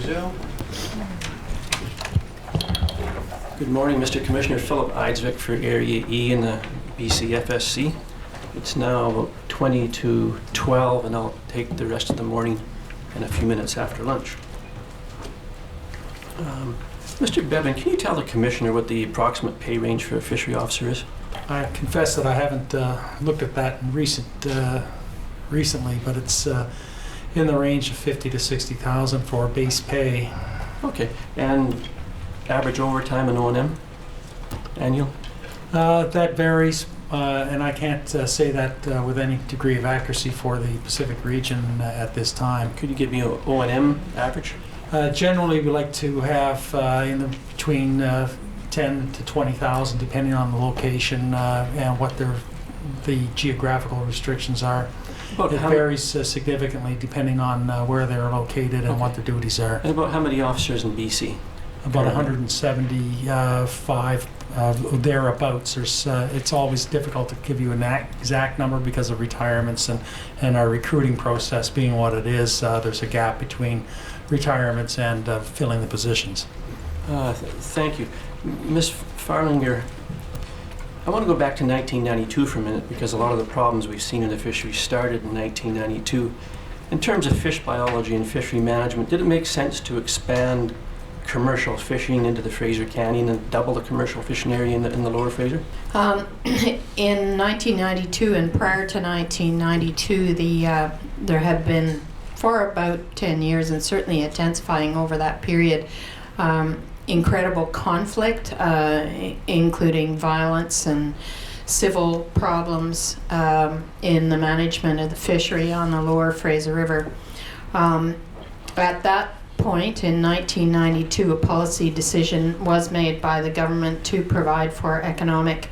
Brazil. Good morning, Mr. Commissioner. Philip Eidsvik for Area E in the BCFSC. It's now about 20 to 12, and I'll take the rest of the morning and a few minutes after lunch. Mr. Bevan, can you tell the Commissioner what the approximate pay range for a fishery officer is? I confess that I haven't looked at that in recently, but it's in the range of 50 to 60,000 for base pay. Okay, and average overtime and O&M annual? That varies, and I can't say that with any degree of accuracy for the Pacific region at this time. Could you give me an O&M average? Generally, we like to have between 10 to 20,000, depending on the location and what the geographical restrictions are. It varies significantly depending on where they're located and what their duties are. And about how many officers in BC? About 175 thereabouts. It's always difficult to give you an exact number because of retirements and our recruiting process being what it is. There's a gap between retirements and filling the positions. Thank you. Ms. Farlinger, I want to go back to 1992 for a minute because a lot of the problems we've seen in the fishery started in 1992. In terms of fish biology and fishery management, did it make sense to expand commercial fishing into the Fraser Canyon and double the commercial fishing area in the lower Fraser? In 1992 and prior to 1992, there had been, for about 10 years and certainly intensifying over that period, incredible conflict, including violence and civil problems in the management of the fishery on the lower Fraser River. At that point in 1992, a policy decision was made by the government to provide for economic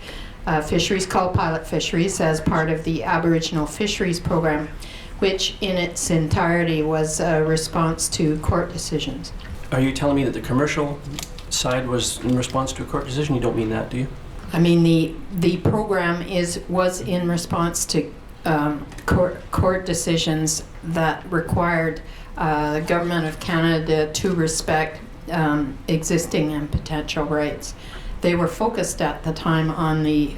fisheries called pilot fisheries as part of the Aboriginal Fisheries Program, which in its entirety was a response to court decisions. Are you telling me that the commercial side was in response to a court decision? You don't mean that, do you? I mean, the program was in response to court decisions that required the Government of Canada to respect existing and potential rights. They were focused at the time on the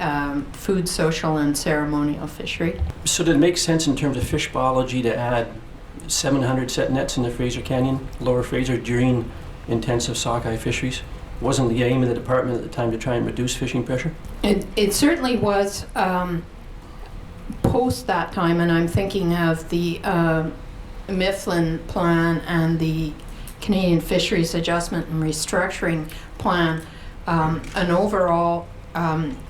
food, social, and ceremonial fishery. So did it make sense in terms of fish biology to add 700 set nets in the Fraser Canyon, lower Fraser, during intensive sockeye fisheries? Wasn't the aim of the department at the time to try and reduce fishing pressure? It certainly was post that time, and I'm thinking of the Mifflin Plan and the Canadian Fisheries Adjustment and Restructuring Plan, an overall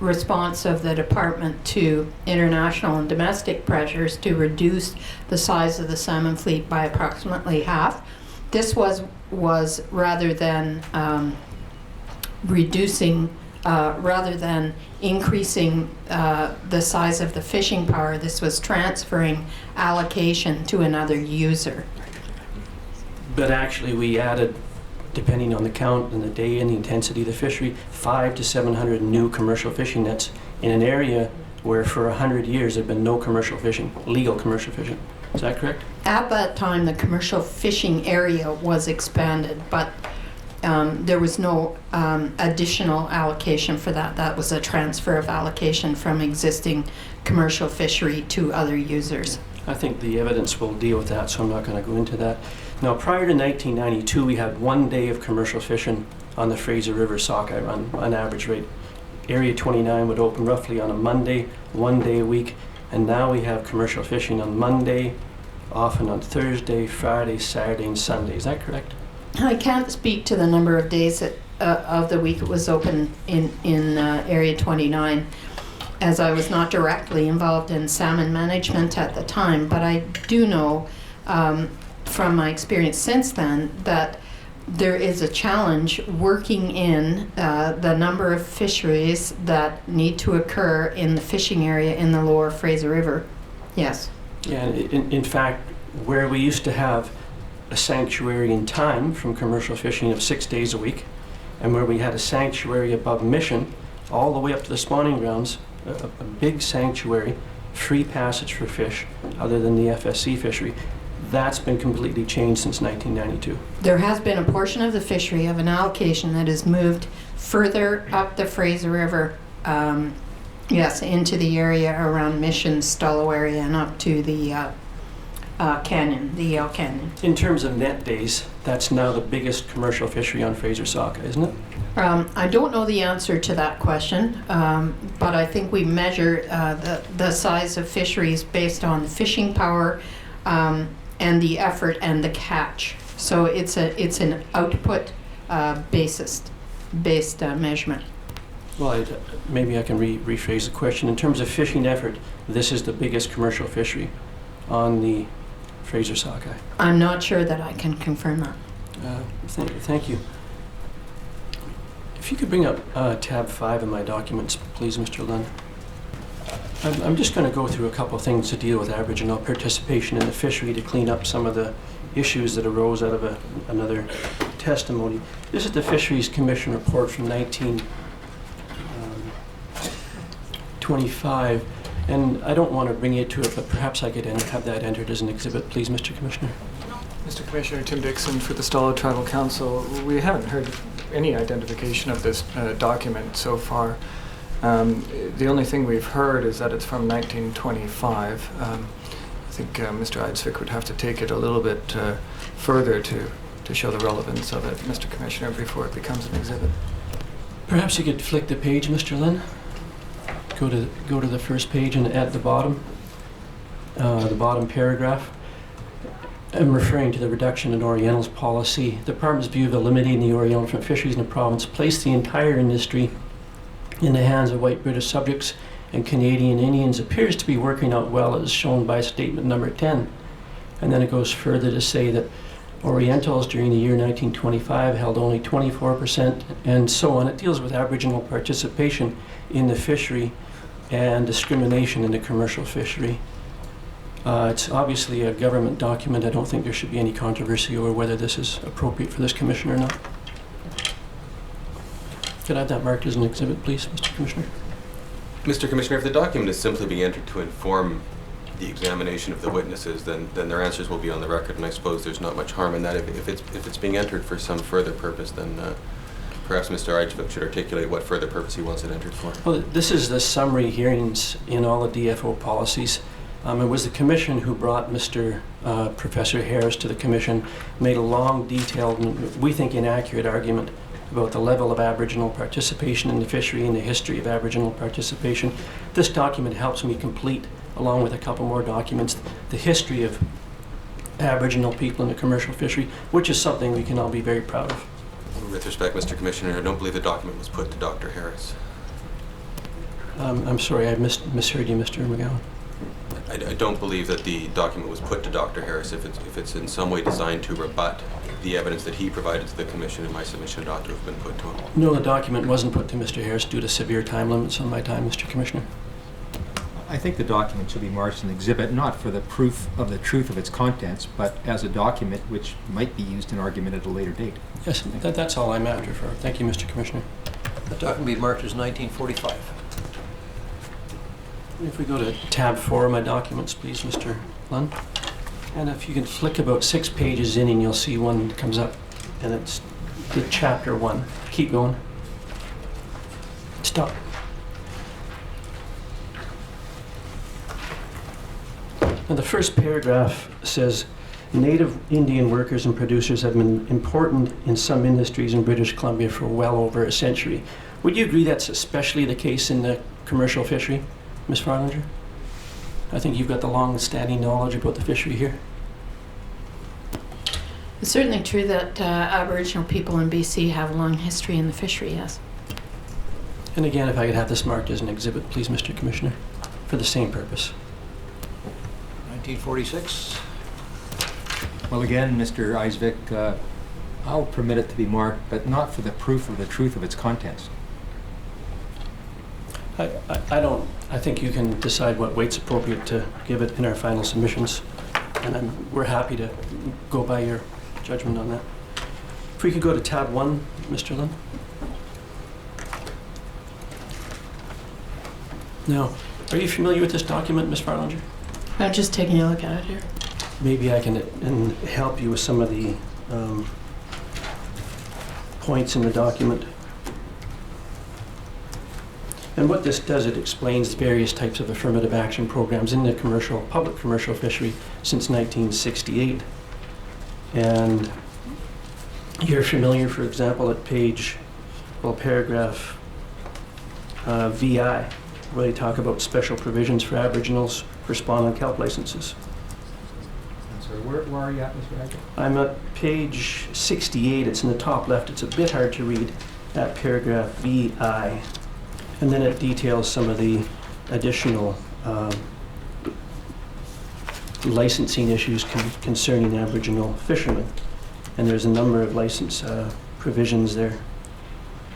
response of the department to international and domestic pressures to reduce the size of the salmon fleet by approximately half. This was rather than rather than increasing the size of the fishing power, this was transferring allocation to another user. But actually we added, depending on the count and the day and the intensity of the fishery, 500 to 700 new commercial fishing nets in an area where for 100 years there had been no commercial fishing, legal commercial fishing. Is that correct? At that time, the commercial fishing area was expanded, but there was no additional allocation for that. That was a transfer of allocation from existing commercial fishery to other users. I think the evidence will deal with that, so I'm not going to go into that. Now, prior to 1992, we had 1 day of commercial fishing on the Fraser River sockeye run, on average rate. Area 29 would open roughly on a Monday, 1 day a week, and now we have commercial fishing on Monday, often on Thursday, Friday, Saturday, and Sunday. Is that correct? I can't speak to the number of days of the week it was open in Area 29, as I was not directly involved in salmon management at the time, but I do know from my experience since then that there is a challenge working in the number of fisheries that need to occur in the fishing area in the lower Fraser River. Yes. Yeah, in fact, where we used to have a sanctuary in time from commercial fishing of 6 days a week, and where we had a sanctuary above Mission all the way up to the spawning grounds, a big sanctuary, free passage for fish other than the FSC fishery. That's been completely changed since 1992. There has been a portion of the fishery of an allocation that has moved further up the Fraser River, yes, into the area around Mission, Stollo area, and up to the canyon, the Yale Canyon. In terms of net days, that's now the biggest commercial fishery on Fraser Sockeye, isn't it? I don't know the answer to that question, but I think we measure the size of fisheries based on the fishing power and the effort and the catch. So it's an output based measurement. Well, maybe I can rephrase the question. In terms of fishing effort, this is the biggest commercial fishery on the Fraser Sockeye. I'm not sure that I can confirm that. Thank you. If you could bring up tab 5 in my documents, please, Mr. Lund. I'm just going to go through a couple of things to deal with Aboriginal participation in the fishery to clean up some of the issues that arose out of another testimony. This is the Fisheries Commission report from 1925, and I don't want to bring you to it, but perhaps I could have that entered as an exhibit, please, Mr. Commissioner. Mr. Commissioner, Tim Dixon for the Stollo Tribal Council. We haven't heard any identification of this document so far. The only thing we've heard is that it's from 1925. I think Mr. Eidsvik would have to take it a little bit further to show the relevance of it, Mr. Commissioner, before it becomes an exhibit. Perhaps you could flick the page, Mr. Lynn. Go to the first page and at the bottom paragraph. I'm referring to the reduction in Orientals policy. The Department's view of eliminating the Oriental from fisheries in the province placed the entire industry in the hands of white British subjects and Canadian Indians appears to be working out well, as shown by statement number 10. And then it goes further to say that Orientals during the year 1925 held only 24% and so on. It deals with Aboriginal participation in the fishery and discrimination in the commercial fishery. It's obviously a government document. I don't think there should be any controversy over whether this is appropriate for this commission or not. Could I have that marked as an exhibit, please, Mr. Commissioner? Mr. Commissioner, if the document is simply being entered to inform the examination of the witnesses, then their answers will be on the record, and I suppose there's not much harm in that. If it's being entered for some further purpose, then perhaps Mr. Eidsvik should articulate what further purpose he wants it entered for. Well, this is the summary hearings in all the DFO policies. It was the Commission who brought Professor Harris to the Commission, made a long, detailed, and we think inaccurate argument about the level of Aboriginal participation in the fishery and the history of Aboriginal participation. This document helps me complete, along with a couple more documents, the history of Aboriginal people in the commercial fishery, which is something we can all be very proud of. With respect, Mr. Commissioner, I don't believe the document was put to Dr. Harris. I'm sorry, I misheard you, Mr. McGowan. I don't believe that the document was put to Dr. Harris. If it's in some way designed to rebut the evidence that he provided to the Commission in my submission, it ought to have been put to him. No, the document wasn't put to Mr. Harris due to severe time limits on my time, Mr. Commissioner. I think the document should be marked as an exhibit, not for the proof of the truth of its contents, but as a document which might be used in argument at a later date. Yes, that's all I'm after for. Thank you, Mr. Commissioner. The document be marked as 1945. If we go to tab 4 of my documents, please, Mr. Lund. And if you can flick about 6 pages in and you'll see one that comes up, and it's the chapter 1. Keep going. Stop. Now the first paragraph says, Native Indian workers and producers have been important in some industries in British Columbia for well over a century. Would you agree that's especially the case in the commercial fishery, Ms. Farlinger? I think you've got the long-standing knowledge about the fishery here. It's certainly true that Aboriginal people in BC have a long history in the fishery, yes. And again, if I could have this marked as an exhibit, please, Mr. Commissioner, for the same purpose. 1946. Well, again, Mr. Eidsvik, I'll permit it to be marked, but not for the proof of the truth of its contents. I think you can decide what weight's appropriate to give it in our final submissions, and we're happy to go by your judgment on that. If we could go to tab 1, Mr. Lynn. Now, are you familiar with this document, Ms. Farlinger? I'm just taking a look at it here. maybe I can help you with some of the points in the document. And what this does, it explains various types of affirmative action programs in the public commercial fishery since 1968. And you're familiar, for example, at paragraph VI, where they talk about special provisions for Aboriginals for spawn and kelp licenses. I'm sorry, where are you at, Mr. Agnew? I'm at page 68. It's in the top left. It's a bit hard to read at paragraph VI. And then it details some of the additional licensing issues concerning Aboriginal fishermen. And there's a number of license provisions there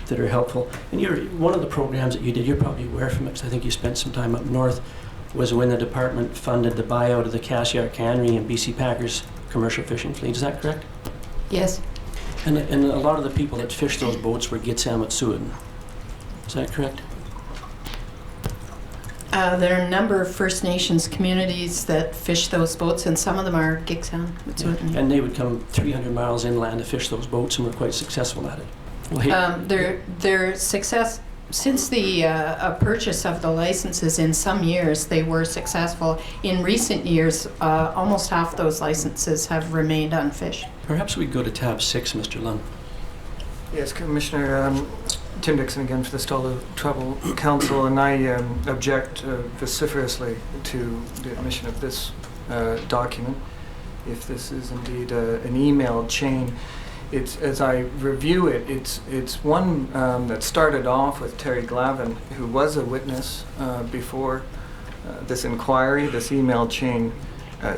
that are helpful. And one of the programs that you did, you're probably aware from it, because I think you spent some time up north, was when the department funded the buyout of the Cassiar Cannery and BC Packers commercial fishing fleet. Is that correct? Yes. And a lot of the people that fished those boats were Gitxam at Seward. Is that correct? There are a number of First Nations communities that fish those boats, and some of them are Gitxam. And they would come 300 miles inland to fish those boats and were quite successful at it. Well, their success, since the purchase of the licenses, in some years they were successful. In recent years, almost half those licenses have remained unfished. Perhaps we go to tab 6, Mr. Lunn. Yes, Commissioner. Tim Dixon again for the Stall Tribal Council, and I object vociferously to the admission of this document. If this is indeed an email chain, it's, as I review it, it's one that started off with Terry Glavin, who was a witness before this inquiry. This email chain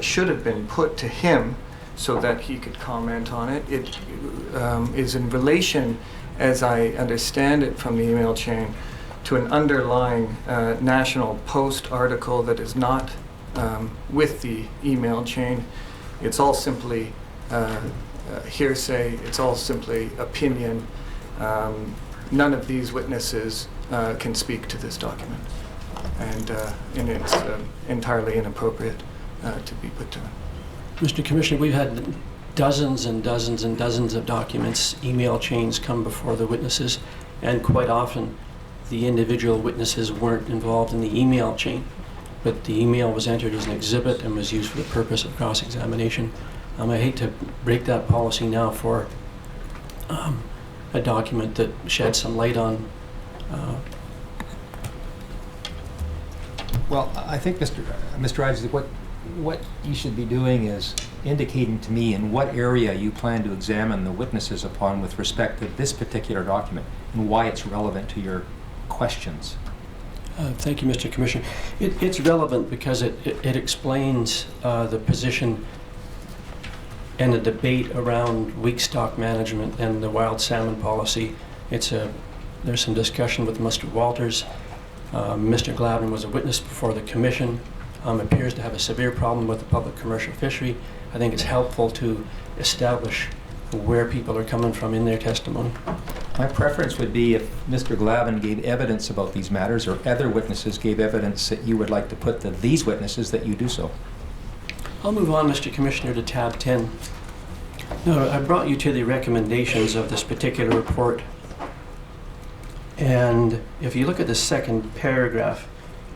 should have been put to him so that he could comment on it. It is in relation, as I understand it from the email chain, to an underlying National Post article that is not with the email chain. It's all simply hearsay, it's all simply opinion. None of these witnesses can speak to this document, and it's entirely inappropriate to be put to him. Mr. Commissioner, we've had dozens and dozens and dozens of documents, email chains come before the witnesses, and quite often the individual witnesses weren't involved in the email chain, but the email was entered as an exhibit and was used for the purpose of cross-examination. I hate to break that policy now for a document that sheds some light on. Well, I think, Mr. Isley, what you should be doing is indicating to me in what area you plan to examine the witnesses upon with respect to this particular document and why it's relevant to your questions. Thank you, Mr. Commissioner. It's relevant because it explains the position and the debate around weak stock management and the wild salmon policy. There's some discussion with Mr. Walters. Mr. Glavin was a witness before the Commission. Appears to have a severe problem with the public commercial fishery. I think it's helpful to establish where people are coming from in their testimony. My preference would be if Mr. Glavin gave evidence about these matters, or other witnesses gave evidence that you would like to put to these witnesses, that you do so. I'll move on, Mr. Commissioner, to tab 10. Now, I brought you to the recommendations of this particular report. And if you look at the second paragraph,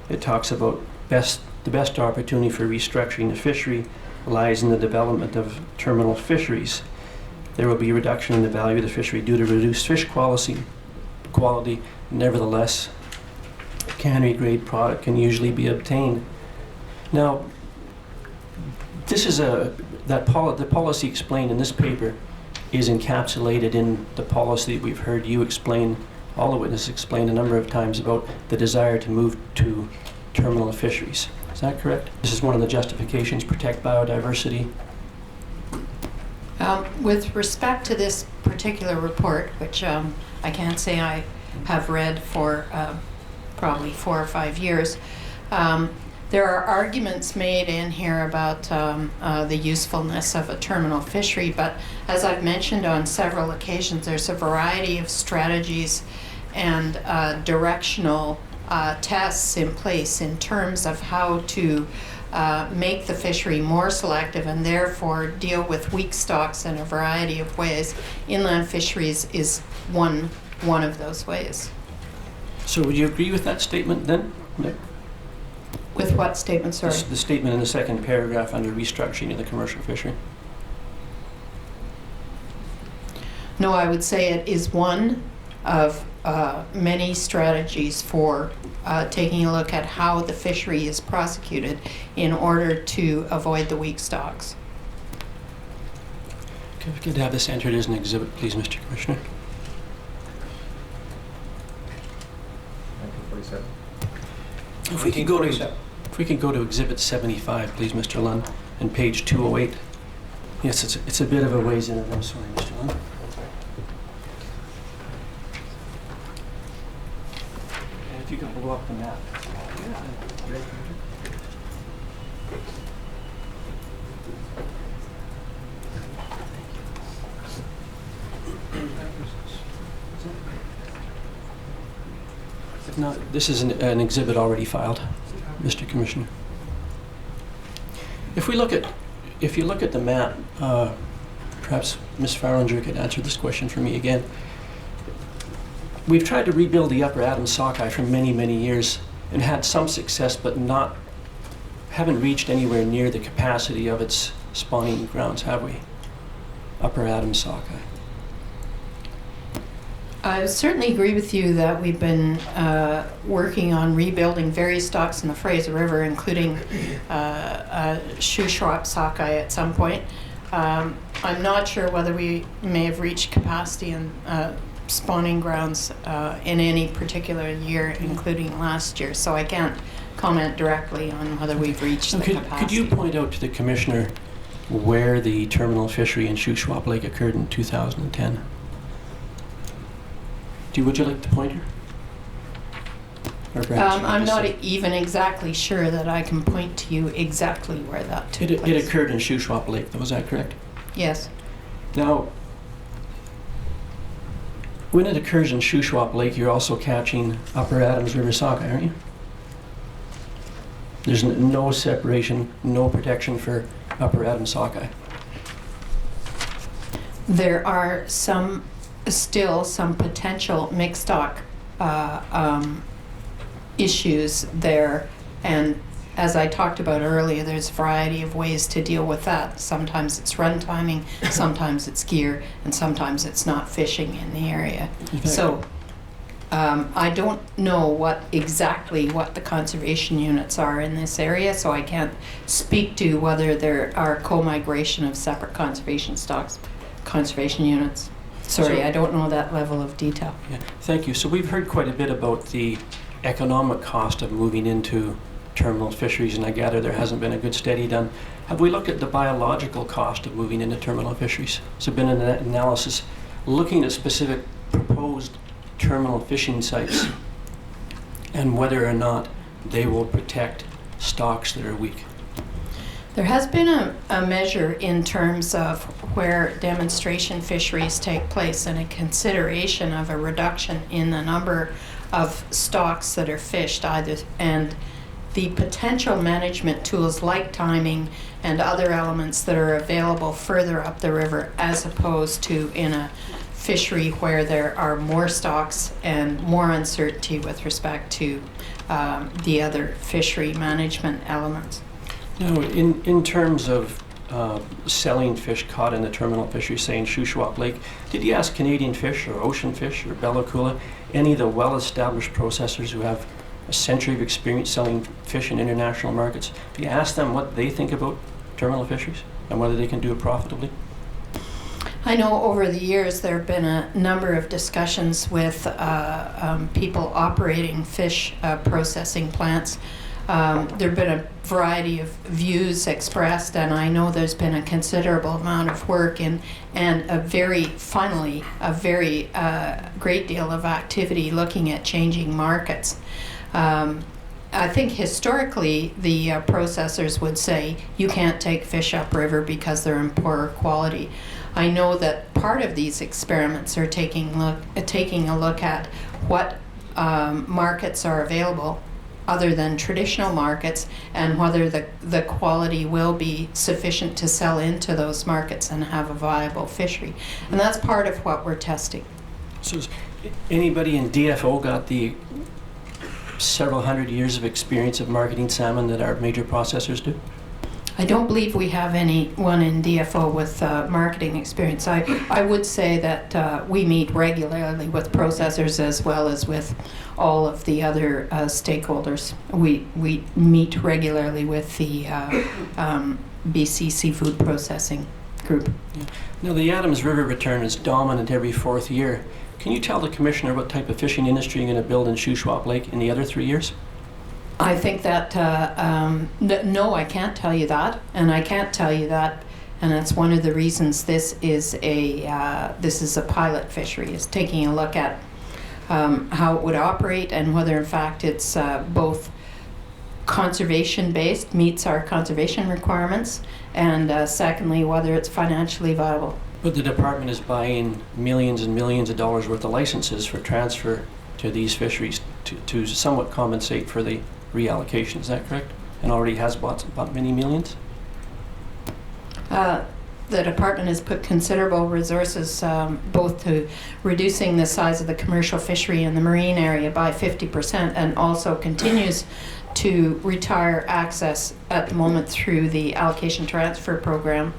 it talks about the best opportunity for restructuring the fishery lies in the development of terminal fisheries. There will be a reduction in the value of the fishery due to reduced fish quality. Nevertheless, cannery grade product can usually be obtained. Now, this is the policy explained in this paper is encapsulated in the policy that we've heard you explain, all the witnesses explain a number of times, about the desire to move to terminal fisheries. Is that correct? This is one of the justifications, protect biodiversity. With respect to this particular report, which I can't say I have read for probably 4 or 5 years, there are arguments made in here about the usefulness of a terminal fishery, but as I've mentioned on several occasions, there's a variety of strategies and directional tests in place in terms of how to make the fishery more selective and therefore deal with weak stocks in a variety of ways. Inland fisheries is one of those ways. So would you agree with that statement then, Nick? With what statement, sorry? The statement in the second paragraph under restructuring of the commercial fishery. No, I would say it is one of many strategies for taking a look at how the fishery is prosecuted in order to avoid the weak stocks. Okay, if we could have this entered as an exhibit, please, Mr. Commissioner. 1947. If we could go to Exhibit 75, please, Mr. Lund, and page 208. Yes, it's a bit of a ways in it. I'm sorry, Mr. Lund. And if you can blow up the map. If not, this is an exhibit already filed, Mr. Commissioner. If you look at the map, perhaps Ms. Farringer could answer this question for me again. We've tried to rebuild the Upper Adams sockeye for many, many years and had some success, but haven't reached anywhere near the capacity of its spawning grounds, have we? Upper Adams sockeye. I certainly agree with you that we've been working on rebuilding various stocks in the Fraser River, including Shuswap sockeye at some point. I'm not sure whether we may have reached capacity in spawning grounds in any particular year, including last year, so I can't comment directly on whether we've reached the capacity. Could you point out to the Commissioner where the terminal fishery in Shuswap Lake occurred in 2010? Would you like the pointer? Or perhaps you I'm just not say- even exactly sure that I can point to you exactly where that took It place. occurred in Shuswap Lake, though, is that correct? Yes. Now, when it occurs in Shuswap Lake, you're also catching Upper Adams River sockeye, aren't you? There's no separation, no protection for Upper Adams sockeye. There are still some potential mixed stock issues there, and as I talked about earlier, there's a variety of ways to deal with that. Sometimes it's run timing, sometimes it's gear, and sometimes it's not fishing in the area. So I don't know exactly what the conservation units are in this area, so I can't speak to whether there are co-migration of separate conservation units. Sorry, So- I don't know that level of detail. Yeah, thank you. So we've heard quite a bit about the economic cost of moving into terminal fisheries, and I gather there hasn't been a good study done. Have we looked at the biological cost of moving into terminal fisheries? Has there been an analysis looking at specific proposed terminal fishing sites and whether or not they will protect stocks that are weak? There has been a measure in terms of where demonstration fisheries take place and a consideration of a reduction in the number of stocks that are fished and the potential management tools like timing and other elements that are available further up the river as opposed to in a fishery where there are more stocks and more uncertainty with respect to the other fishery management elements. No, in terms of selling fish caught in the terminal fishery, say in Shuswap Lake, did you ask Canadian Fish or Ocean Fish or Bella Coola, any of the well-established processors who have a century of experience selling fish in international markets? Do you ask them what they think about terminal fisheries and whether they can do it profitably? I know over the years there have been a number of discussions with people operating fish processing plants. There have been a variety of views expressed, and I know there's been a considerable amount of work and a very great deal of activity looking at changing markets. I think historically the processors would say you can't take fish upriver because they're in poorer quality. I know that part of these experiments are taking a look at what markets are available other than traditional markets, and whether the quality will be sufficient to sell into those markets and have a viable fishery. And that's part of what we're testing. So has anybody in DFO got the several hundred years of experience of marketing salmon that our major processors do? I don't believe we have anyone in DFO with marketing experience. I would say that we meet regularly with processors as well as with all of the other stakeholders. We meet regularly with the BC Seafood Processing Group. Yeah. Now, the Adams River return is dominant every 4th year. Can you tell the Commissioner what type of fishing industry you're going to build in Shuswap Lake in the other 3 years? I think that, no, I can't tell you that, and I can't tell you that, and that's one of the reasons this is a pilot fishery, is taking a look at how it would operate and whether in fact it's both conservation-based, meets our conservation requirements, and secondly, whether it's financially viable. But the department is buying millions and millions of dollars worth of licenses for transfer to these fisheries to somewhat compensate for the reallocation. Is that correct? And already has bought many millions? The department has put considerable resources both to reducing the size of the commercial fishery in the marine area by 50%, and also continues to retire access at the moment through the allocation transfer program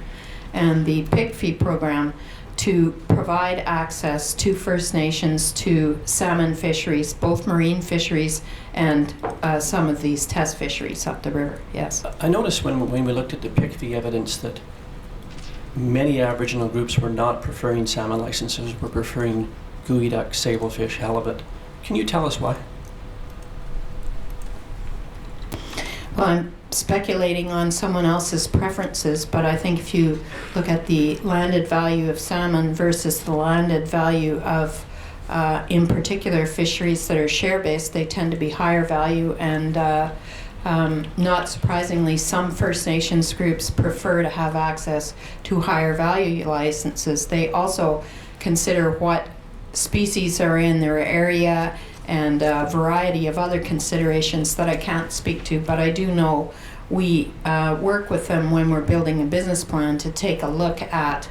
and the pig fee program to provide access to First Nations to salmon fisheries, both marine fisheries and some of these test fisheries up the river, yes. I noticed when we looked at the pig fee evidence that many Aboriginal groups were not preferring salmon licenses, were preferring gooey duck, sablefish, halibut. Can you tell us why? Well, I'm speculating on someone else's preferences, but I think if you look at the landed value of salmon versus the landed value of, in particular, fisheries that are share-based, they tend to be higher value, and not surprisingly, some First Nations groups prefer to have access to higher value licenses. They also consider what species are in their area and a variety of other considerations that I can't speak to, but I do know we work with them when we're building a business plan to take a look at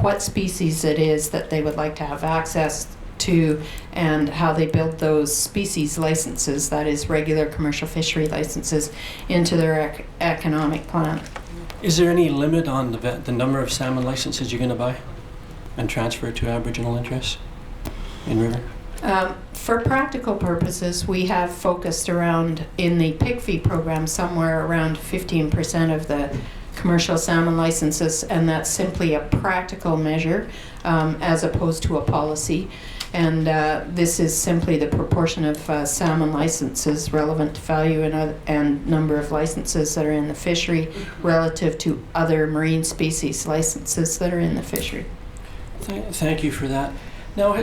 what species it is that they would like to have access to and how they build those species licenses, that is regular commercial fishery licenses, into their economic plan. Is there any limit on the number of salmon licenses you're going to buy and transfer to Aboriginal interests in river? For practical purposes, we have focused around, in the pig fee program, somewhere around 15% of the commercial salmon licenses, and that's simply a practical measure as opposed to a policy. And this is simply the proportion of salmon licenses relevant to value and number of licenses that are in the fishery relative to other marine species licenses that are in the fishery. Thank you for that. Now,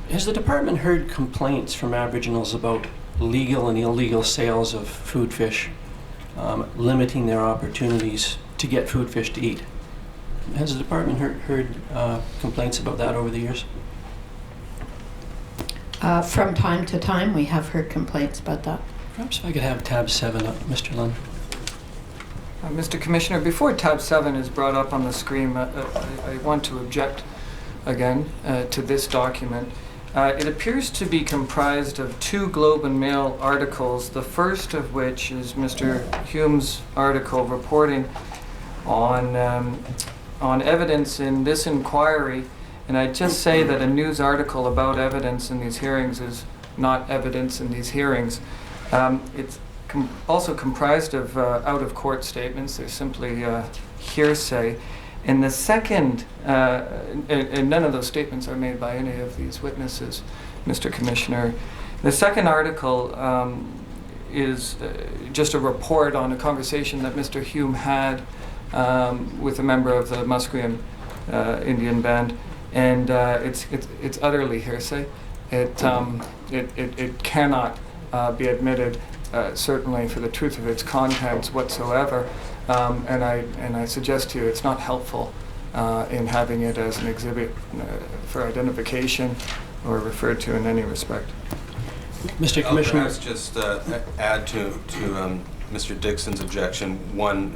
has the department heard complaints from Aboriginals about legal and illegal sales of food fish, limiting their opportunities to get food fish to eat? Has the department heard complaints about that over the years? From time to time, we have heard complaints about that. Perhaps if I could have tab 7 up, Mr. Lund. Mr. Commissioner, before tab 7 is brought up on the screen, I want to object again to this document. It appears to be comprised of 2 Globe and Mail articles, the first of which is Mr. Hume's article reporting on evidence in this inquiry. And I'd just say that a news article about evidence in these hearings is not evidence in these hearings. It's also comprised of out-of-court statements. They're simply hearsay. And the second, and none of those statements are made by any of these witnesses, Mr. Commissioner. The second article is just a report on a conversation that Mr. Hume had with a member of the Musqueam Indian band, and it's utterly hearsay. It cannot be admitted, certainly for the truth of its contents whatsoever. And I suggest to you it's not helpful in having it as an exhibit for identification or referred to in any respect. Mr. Commissioner. Perhaps just add to Mr. Dixon's objection one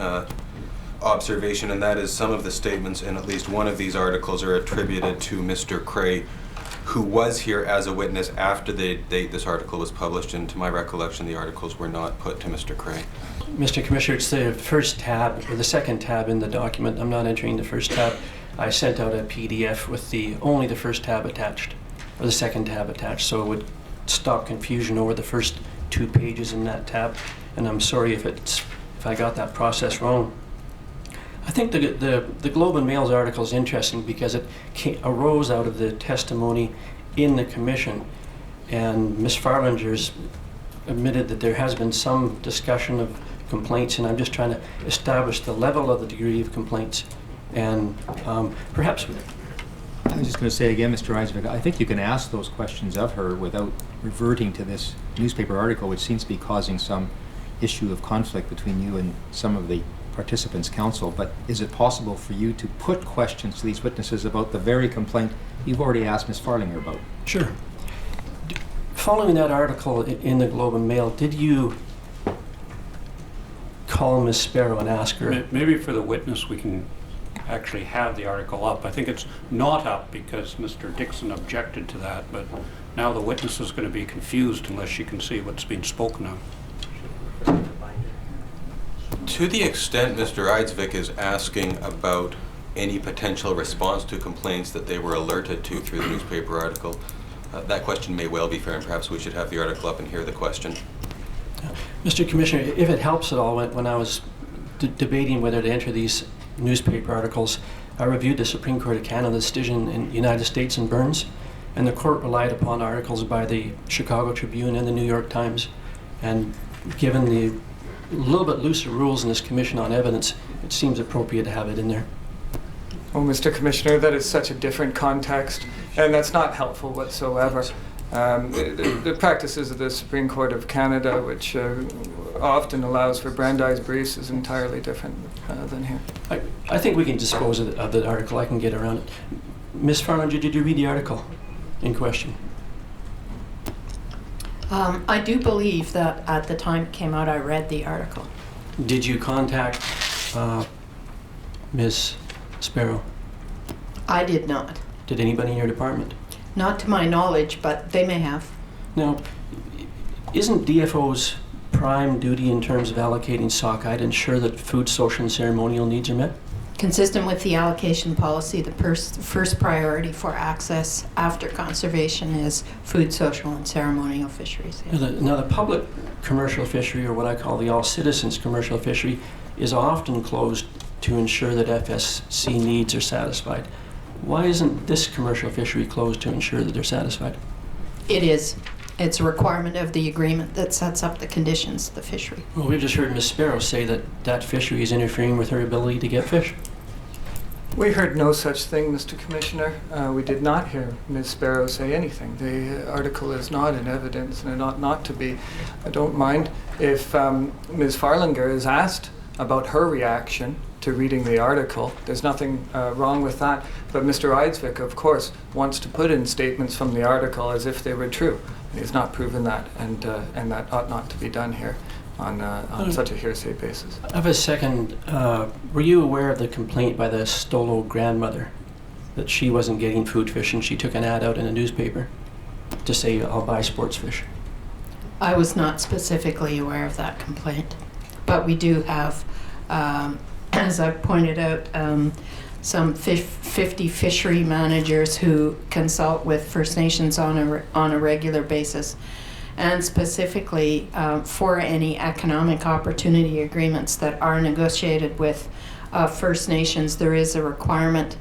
observation, and that is some of the statements in at least one of these articles are attributed to Mr. Cray, who was here as a witness after the date this article was published, and to my recollection the articles were not put to Mr. Cray. Mr. Commissioner, it's the first tab, or the second tab in the document. I'm not entering the first tab. I sent out a PDF with only the first tab attached, or the second tab attached, so it would stop confusion over the first 2 pages in that tab. And I'm sorry if I got that process wrong. I think the Globe and Mail's article is interesting because it arose out of the testimony in the commission, and Ms. Farlinger's admitted that there has been some discussion of complaints, and I'm just trying to establish the level of the degree of complaints. And perhaps... I was just going to say again, Mr. Eisvik, I think you can ask those questions of her without reverting to this newspaper article, which seems to be causing some issue of conflict between you and some of the participants' counsel. But is it possible for you to put questions to these witnesses about the very complaint you've already asked Ms. Farlinger about? Sure. Following that article in the Globe and Mail, did you call Ms. Sparrow and ask her? Maybe for the witness we can actually have the article up. I think it's not up because Mr. Dixon objected to that, but now the witness is going to be confused unless she can see what's being spoken of. To the extent Mr. Eisvik is asking about any potential response to complaints that they were alerted to through the newspaper article, that question may well be fair, and perhaps we should have the article up and hear the question. Mr. Commissioner, if it helps at all, when I was debating whether to enter these newspaper articles, I reviewed the Supreme Court of Canada's decision in the United States in Burns, and the court relied upon articles by the Chicago Tribune and the New York Times, and given the little bit looser rules in this Commission on Evidence, it seems appropriate to have it in there. Oh, Mr. Commissioner, that is such a different context, and that's not helpful whatsoever. The practices of the Supreme Court of Canada, which often allows for Brandeis briefs, is entirely different than here. I think we can dispose of the article. I can get around it. Ms. Farlinger, did you read the article in question? I do believe that at the time it came out, I read the article. Did you contact Ms. Sparrow? I did not. Did anybody in your department? Not to my knowledge, but they may have. Now, isn't DFO's prime duty in terms of allocating sockeye to ensure that food, social, and ceremonial needs are met? Consistent with the allocation policy, the first priority for access after conservation is food, social, and ceremonial fisheries. Yeah. Now, the public commercial fishery, or what I call the all-citizens commercial fishery, is often closed to ensure that FSC needs are satisfied. Why isn't this commercial fishery closed to ensure that they're satisfied? It is. It's a requirement of the agreement that sets up the conditions of the fishery. Well, we just heard Ms. Sparrow say that that fishery is interfering with her ability to get fish. We heard no such thing, Mr. Commissioner. We did not hear Ms. Sparrow say anything. The article is not in evidence and it ought not to be. I don't mind if Ms. Farlinger is asked about her reaction to reading the article. There's nothing wrong with that. But Mr. Eisvik, of course, wants to put in statements from the article as if they were true. He has not proven that, and that ought not to be done here on such a hearsay basis. I have a second. Were you aware of the complaint by the Stolo grandmother that she wasn't getting food fish and she took an ad out in a newspaper to say, I'll buy sports fish? I was not specifically aware of that complaint, but we do have, as I've pointed out, some 50 fishery managers who consult with First Nations on a regular basis, and specifically for any economic opportunity agreements that are negotiated with First Nations, there is a requirement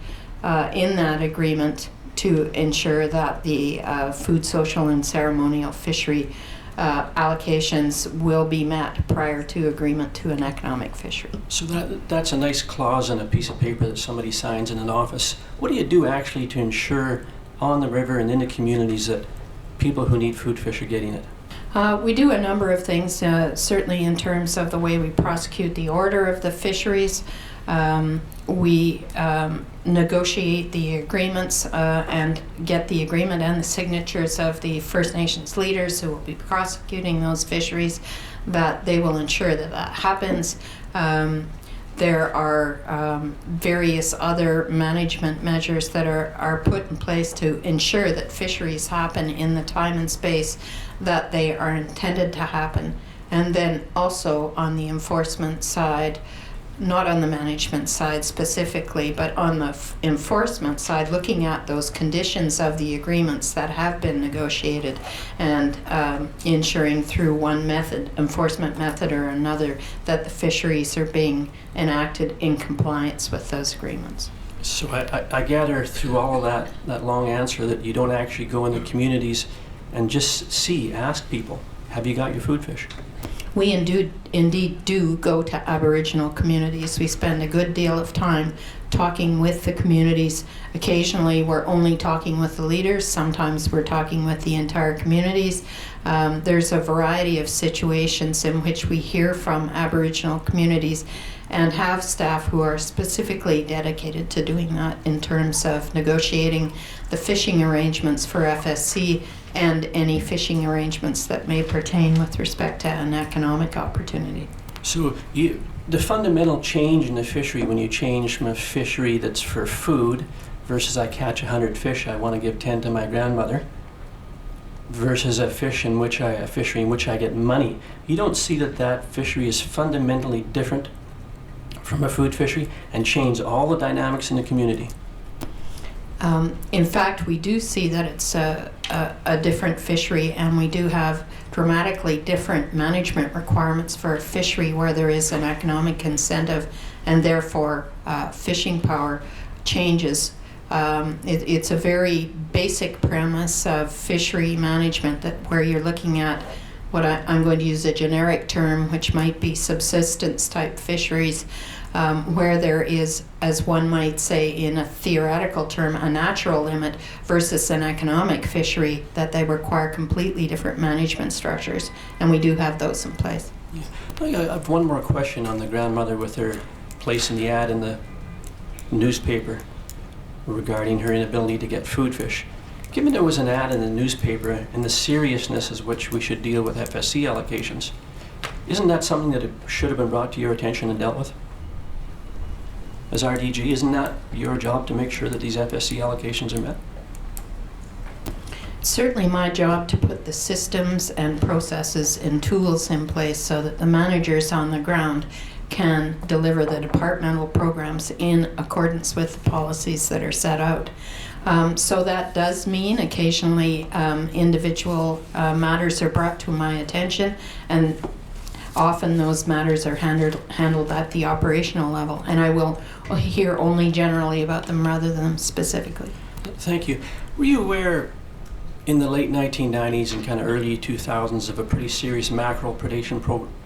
in that agreement to ensure that the food, social, and ceremonial fishery allocations will be met prior to agreement to an economic fishery. So that's a nice clause in a piece of paper that somebody signs in an office. What do you do actually to ensure on the river and in the communities that people who need food fish are getting it? We do a number of things, certainly in terms of the way we prosecute the order of the fisheries. We negotiate the agreements and get the agreement and the signatures of the First Nations leaders who will be prosecuting those fisheries, that they will ensure that that happens. There are various other management measures that are put in place to ensure that fisheries happen in the time and space that they are intended to happen. And then also on the enforcement side, not on the management side specifically, but on the enforcement side, looking at those conditions of the agreements that have been negotiated and ensuring through one method, enforcement method or another, that the fisheries are being enacted in compliance with those agreements. So I gather through all of that long answer that you don't actually go into communities and just ask people, have you got your food fish? We indeed do go to Aboriginal communities. We spend a good deal of time talking with the communities. Occasionally we're only talking with the leaders. Sometimes we're talking with the entire communities. There's a variety of situations in which we hear from Aboriginal communities and have staff who are specifically dedicated to doing that in terms of negotiating the fishing arrangements for FSC and any fishing arrangements that may pertain with respect to an economic opportunity. So the fundamental change in the fishery, when you change from a fishery that's for food versus I catch 100 fish, I want to give 10 to my grandmother, versus a fishery in which I get money, you don't see that fishery is fundamentally different from a food fishery and change all the dynamics in the community. In fact, we do see that it's a different fishery, and we do have dramatically different management requirements for a fishery where there is an economic incentive and therefore fishing power changes. It's a very basic premise of fishery management where you're looking at what I'm going to use a generic term, which might be subsistence type fisheries, where there is, as one might say in a theoretical term, a natural limit versus an economic fishery, that they require completely different management structures, and we do have those in place. Yeah. I have one more question on the grandmother with her place in the ad in the newspaper regarding her inability to get food fish. Given there was an ad in the newspaper and the seriousness as which we should deal with FSC allocations, isn't that something that should have been brought to your attention and dealt with? As RDG, isn't that your job to make sure that these FSC allocations are met? It's certainly my job to put the systems and processes and tools in place so that the managers on the ground can deliver the departmental programs in accordance with the policies that are set out. So that does mean occasionally individual matters are brought to my attention, and often those matters are handled at the operational level, and I will hear only generally about them rather than specifically. Thank you. Were you aware in the late 1990s and kind of early 2000s of a pretty serious mackerel predation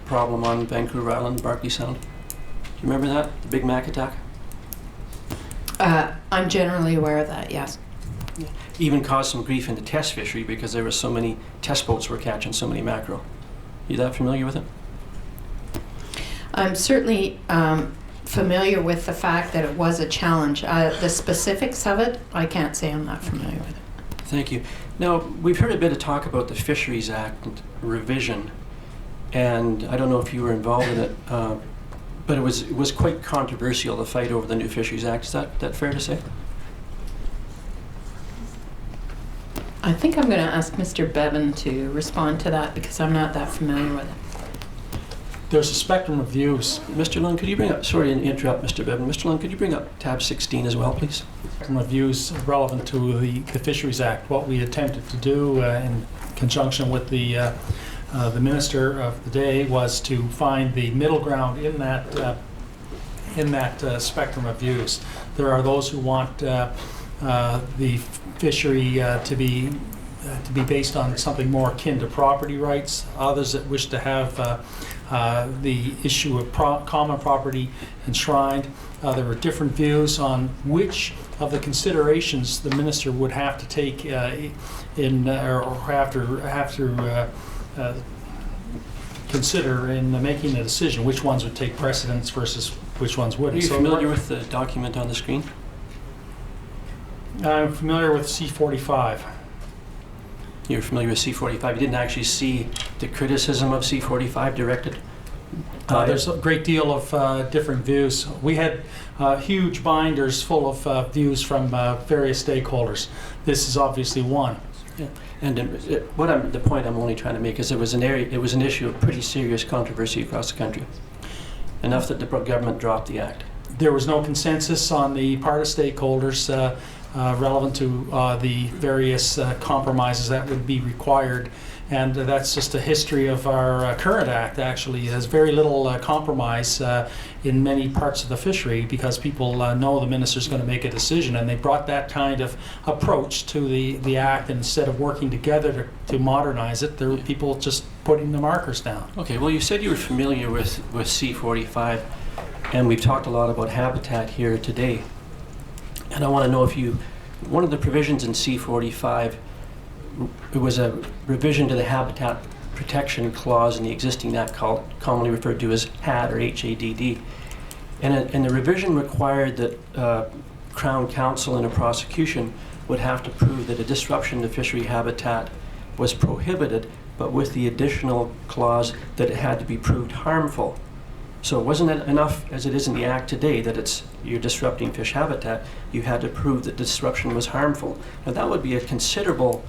problem on Vancouver Island, Barkley Sound? Do you remember that, the Big Mac attack? I'm generally aware of that, yes. Yeah. Even caused some grief in the test fishery because there were so many test boats were catching so many mackerel. You that familiar with it? I'm certainly familiar with the fact that it was a challenge. The specifics of it, I can't say I'm not familiar with it. Thank you. Now, we've heard a bit of talk about the Fisheries Act revision, and I don't know if you were involved in it, but it was quite controversial, the fight over the new Fisheries Act. Is that fair to say? I think I'm going to ask Mr. Bevan to respond to that because I'm not that familiar with it. There's a spectrum of views. Mr. Lund, could you bring up, sorry to interrupt Mr. Bevan, Mr. Lund, could you bring up tab 16 as well, please? Spectrum of views relevant to the Fisheries Act. What we attempted to do in conjunction with the minister of the day was to find the middle ground in that spectrum of views. There are those who want the fishery to be based on something more akin to property rights. Others that wish to have the issue of common property enshrined. There are different views on which of the considerations the minister would have to take in or have to consider in making a decision which ones would take precedence versus which ones Are wouldn't. you So familiar with the document on the screen? I'm familiar with C45. You're familiar with C45. You didn't actually see the criticism of C45 directed? There's a great deal of different views. We had huge binders full of views from various stakeholders. This is obviously one. Yeah. And the point I'm only trying to make is it was an issue of pretty serious controversy across the country, enough that the government dropped the act. There was no consensus on the part of stakeholders relevant to the various compromises that would be required. And that's just a history of our current act, actually. There's very little compromise in many parts of the fishery because people know the minister's going to make a decision, and they brought that kind of approach to the act. And instead of working together to modernize it, there were people just putting the markers down. Okay, well, you said you were familiar with C45, and we've talked a lot about habitat here today. And I want to know if one of the provisions in C45, it was a revision to the Habitat Protection Clause in the existing act commonly referred to as HADD or HADD. And the revision required that Crown Counsel in a prosecution would have to prove that a disruption to fishery habitat was prohibited, but with the additional clause that it had to be proved harmful. So wasn't it enough, as it is in the Act today, that you're disrupting fish habitat? You had to prove that disruption was harmful. Now that would be a considerable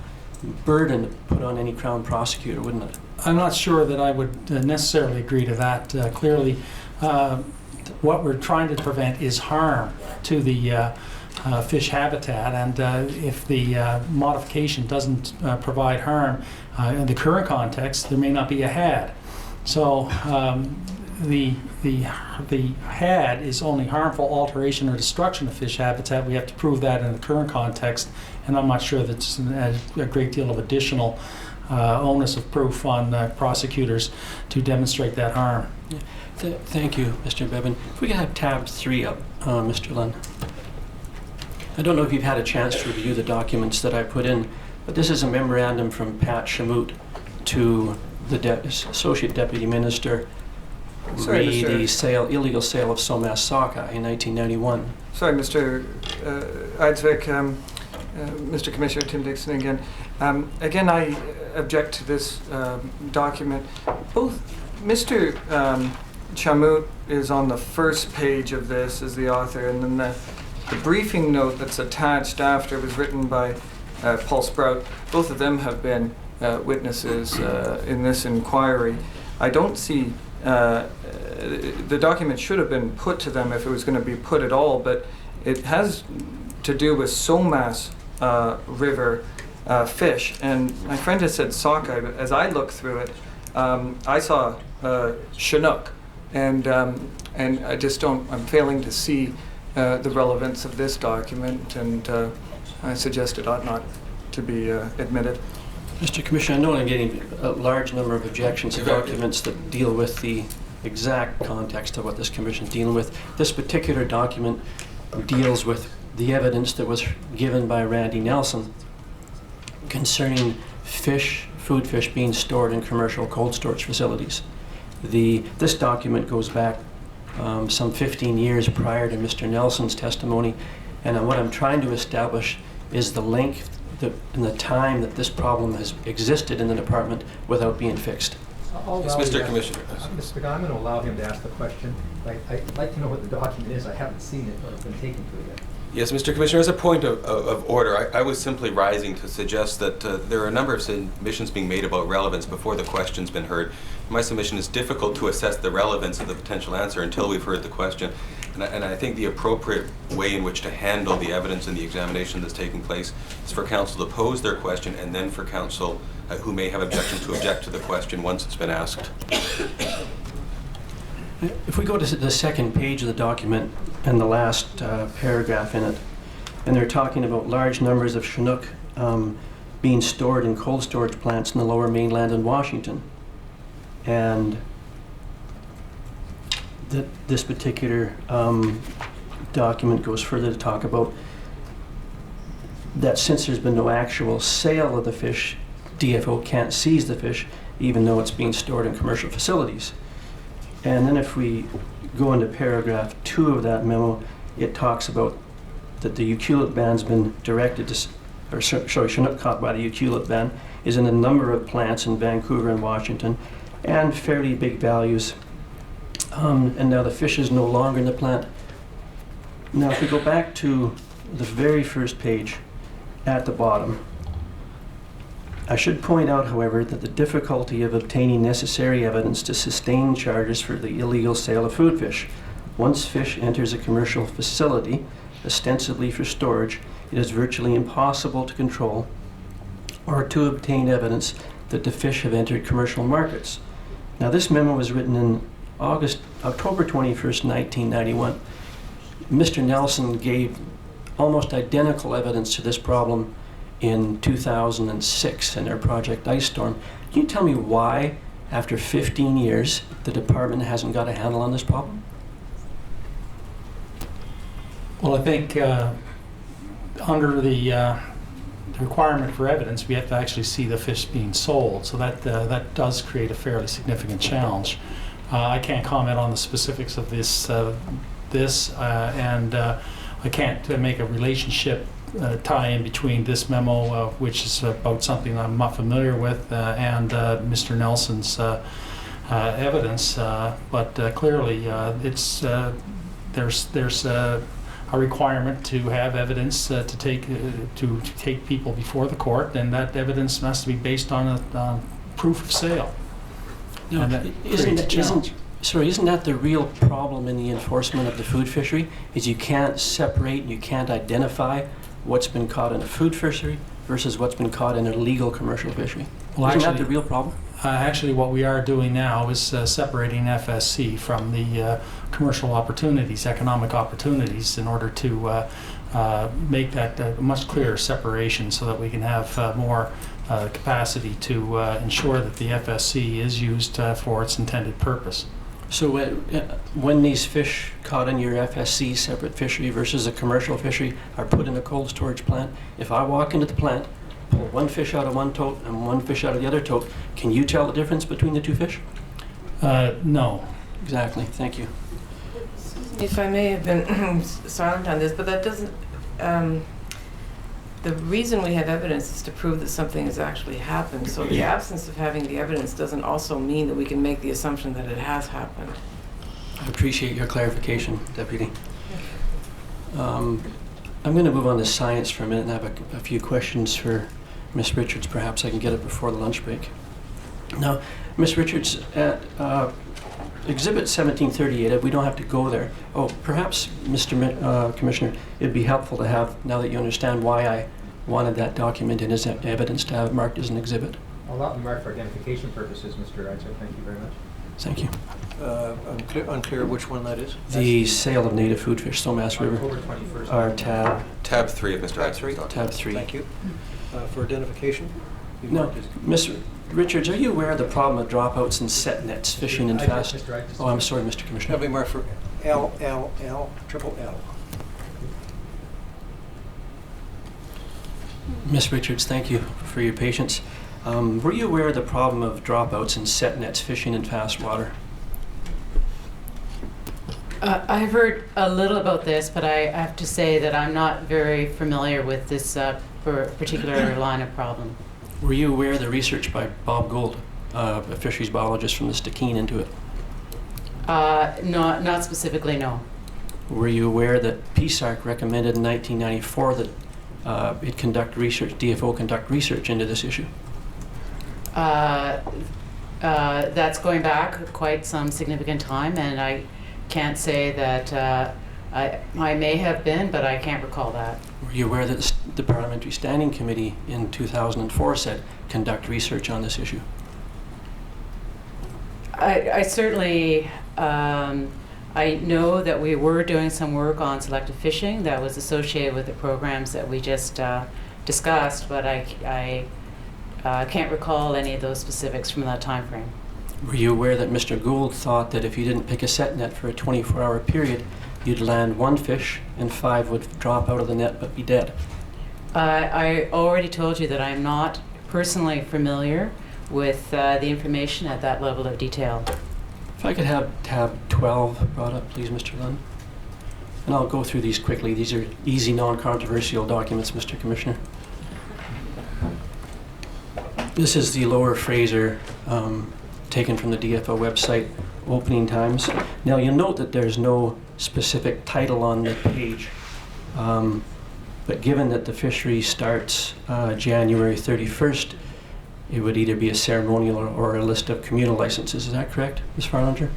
burden put on any Crown prosecutor, wouldn't it? I'm not sure that I would necessarily agree to that. Clearly, what we're trying to prevent is harm to the fish habitat, and if the modification doesn't provide harm in the current context, there may not be a HAD. So the HAD is only harmful alteration or destruction of fish habitat. We have to prove that in the current context, and I'm not sure that's a great deal of additional onus of proof on prosecutors to demonstrate that harm. Yeah. Thank you, Mr. Bevan. If we could have tab 3 up, Mr. Lunn. I don't know if you've had a chance to review the documents that I put in, but this is a memorandum from Pat Shamoot to the Associate Deputy Minister re the illegal sale of Somas sockeye in 1991. Sorry, Mr. Eidsvik, Mr. Commissioner Tim Dixon again. Again, I object to this document. Both Mr. Chamout is on the first page of this as the author, and then the briefing note that's attached after was written by Paul Sprout. Both of them have been witnesses in this inquiry. I don't see the document should have been put to them if it was going to be put at all, but it has to do with Somas River fish. And my friend has said sockeye, but as I look through it, I saw Chinook, and I just don't. I'm failing to see the relevance of this document, and I suggest it ought not to be admitted. Mr. Commissioner, I know I'm getting a large number of objections to documents that deal with the exact context of what this commission is dealing with. This particular document deals with the evidence that was given by Randy Nelson concerning food fish being stored in commercial cold storage facilities. This document goes back some 15 years prior to Mr. Nelson's testimony, and what I'm trying to establish is the length and the time that this problem has existed in the department without being fixed. Yes, Mr. Commissioner. Mr. Began, I'm going to allow him to ask the question. I'd like to know what the document is. I haven't seen it or been taken to it yet. Yes, Mr. Commissioner, as a point of order, I was simply rising to suggest that there are a number of submissions being made about relevance before the question's been heard. My submission is difficult to assess the relevance of the potential answer until we've heard the question. And I think the appropriate way in which to handle the evidence in the examination that's taking place is for counsel to pose their question, and then for counsel who may have objections to object to the question once it's been asked. If we go to the second page of the document and the last paragraph in it, and they're talking about large numbers of Chinook being stored in cold storage plants in the lower mainland in Washington. And this particular document goes further to talk about that since there's been no actual sale of the fish, DFO can't seize the fish, even though it's being stored in commercial facilities. And then if we go into paragraph 2 of that memo, it talks about that the uculate ban's been directed to, or sorry, Chinook caught by the uculate ban is in a number of plants in Vancouver and Washington, and fairly big values. And now the fish is no longer in the plant. Now if we go back to the very first page at the bottom, I should point out, however, that the difficulty of obtaining necessary evidence to sustain charges for the illegal sale of food fish. Once fish enters a commercial facility, ostensibly for storage, it is virtually impossible to control or to obtain evidence that the fish have entered commercial markets. Now this memo was written in October 21st, 1991. Mr. Nelson gave almost identical evidence to this problem in 2006 in their Project Ice Storm. Can you tell me why, after 15 years, the department hasn't got a handle on this problem? Well, I think under the requirement for evidence, we have to actually see the fish being sold. So that does create a fairly significant challenge. I can't comment on the specifics of this, and I can't make a relationship tie in between this memo, which is about something I'm not familiar with, and Mr. Nelson's evidence. But clearly, there's a requirement to have evidence to take people before the court, and that evidence has to be based on a proof of sale. No, And that isn't creates a challenge. isn't that the real problem in the enforcement of the food fishery? Is you can't separate, you can't identify what's been caught in a food fishery versus what's been caught in a legal commercial fishery. Well, Isn't that actually- the real problem? Actually, what we are doing now is separating FSC from the commercial opportunities, economic opportunities, in order to make that a much clearer separation so that we can have more capacity to ensure that the FSC is used for its intended purpose. So when these fish caught in your FSC separate fishery versus a commercial fishery are put in a cold storage plant, if I walk into the plant, pull one fish out of one tote and one fish out of the other tote, can you tell the difference between the two fish? No. Exactly, thank you. If I may have been silent on this, but that doesn't, the reason we have evidence is to prove that something has actually happened. So the absence of having the evidence doesn't also mean that we can make the assumption that it has happened. I appreciate your clarification, Deputy. I'm going to move on to science for a minute and have a few questions for Ms. Richards. Perhaps I can get it before the lunch break. Now, Ms. Richards, at Exhibit 1738, we don't have to go there. Oh, perhaps, Mr. Commissioner, it'd be helpful to have, now that you understand why I wanted that document in as evidence, to have it marked as an exhibit. I'll allow it marked for identification purposes, Mr. Reiser. Thank you very much. Thank you. Unclear which one that is. The sale of native food fish, Somas River, October 21st. our tab Tab 3 of Mr. Tab Reiser's 3? document. tab 3. Thank you. For identification? You No, marked as- Ms. Richards, are you aware of the problem of dropouts and set nets, fishing in fast? Mr. Reiser. Oh, I'm sorry, Mr. That'll Commissioner. be marked for LLL, triple L. Ms. Richards, thank you for your patience. Were you aware of the problem of dropouts and set nets, fishing in fast water? I've heard a little about this, but I have to say that I'm not very familiar with this particular line of problem. Were you aware of the research by Bob Gould, a fisheries biologist from the Stikine, into it? Not specifically, no. Were you aware that PSARC recommended in 1994 that it conduct research, DFO conduct research into this issue? That's going back quite some significant time, and I can't say that I may have been, but I can't recall that. Were you aware that the Parliamentary Standing Committee in 2004 said conduct research on this issue? I certainly, I know that we were doing some work on selective fishing that was associated with the programs that we just discussed, but I can't recall any of those specifics from that time frame. Were you aware that Mr. Gould thought that if you didn't pick a set net for a 24-hour period, you'd land one fish and 5 would drop out of the net but be dead? I already told you that I'm not personally familiar with the information at that level of detail. If I could have tab 12 brought up, please, Mr. Lunn. And I'll go through these quickly. These are easy, non-controversial documents, Mr. Commissioner. This is the Lower Fraser, taken from the DFO website, opening times. Now, you'll note that there's no specific title on the page, but given that the fishery starts January 31st, it would either be a ceremonial or a list of communal licenses. Is that correct, Ms. Farlanger?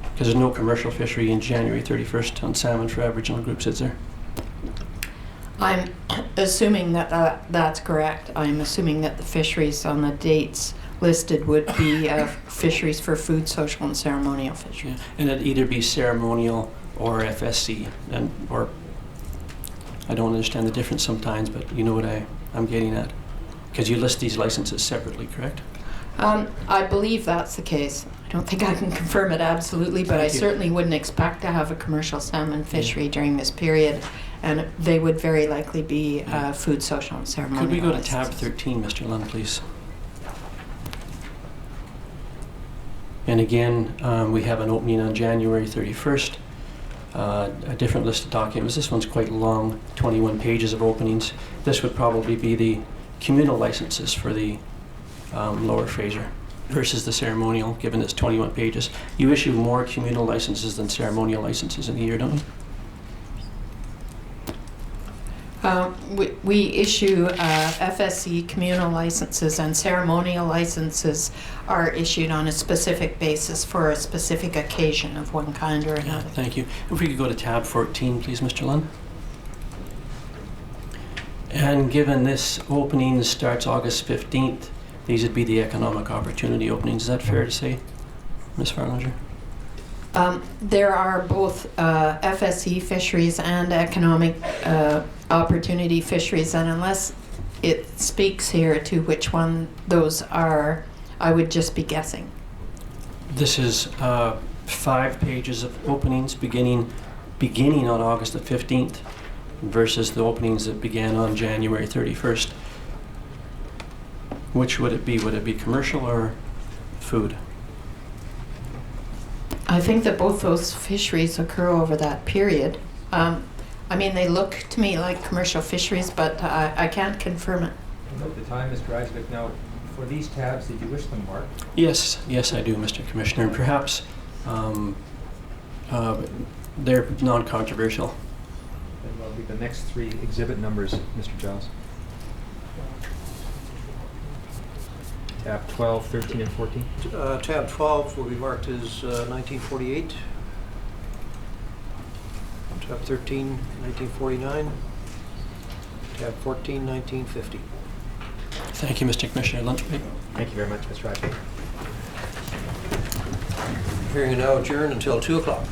Because there's no commercial fishery in January 31st on salmon for Aboriginal groups, is there? I'm assuming that that's correct. I'm assuming that the fisheries on the dates listed would be fisheries for food, social, and ceremonial fisheries. Yeah. And it'd either be ceremonial or FSC, or I don't understand the difference sometimes, but you know what I'm getting at. Because you list these licenses separately, correct? I believe that's the case. I don't think I can confirm it absolutely, but I certainly wouldn't expect to have a commercial salmon fishery during this period, and they would very likely be food, social, and ceremonial. Could we go to tab licenses. 13, Mr. Lund, please? And again, we have an opening on January 31st. A different list of documents. This one's quite long, 21 pages of openings. This would probably be the communal licenses for the Lower Fraser versus the ceremonial, given it's 21 pages. You issue more communal licenses than ceremonial licenses in a year, don't you? We issue FSC communal licenses, and ceremonial licenses are issued on a specific basis for a specific occasion of one kind or another. Thank you. If we could go to tab 14, please, Mr. Lund. And given this opening starts August 15th, these would be the economic opportunity openings. Is that fair to say, Ms. Farlanger? There are both FSC fisheries and economic opportunity fisheries, and unless it speaks here to which one those are, I would just be guessing. This is 5 pages of openings beginning on August the 15th versus the openings that began on January 31st. Which would it be? Would it be commercial or food? I think that both those fisheries occur over that period. I mean, they look to me like commercial fisheries, but I can't confirm it. Note the time, Mr. Isaac. Now, for these tabs, did you wish them marked? Yes, I do, Mr. Commissioner. And perhaps they're non-controversial. Then will be the next 3 exhibit numbers, Mr. Giles. Tab 12, 13, and 14. Tab 12 will be marked as 1948. Tab 13, 1949. Tab 14, 1950. Thank you, Mr. Commissioner. Lunch break. Thank you very much, Mr. Isaac. Hearing now adjourned until 2 o'clock.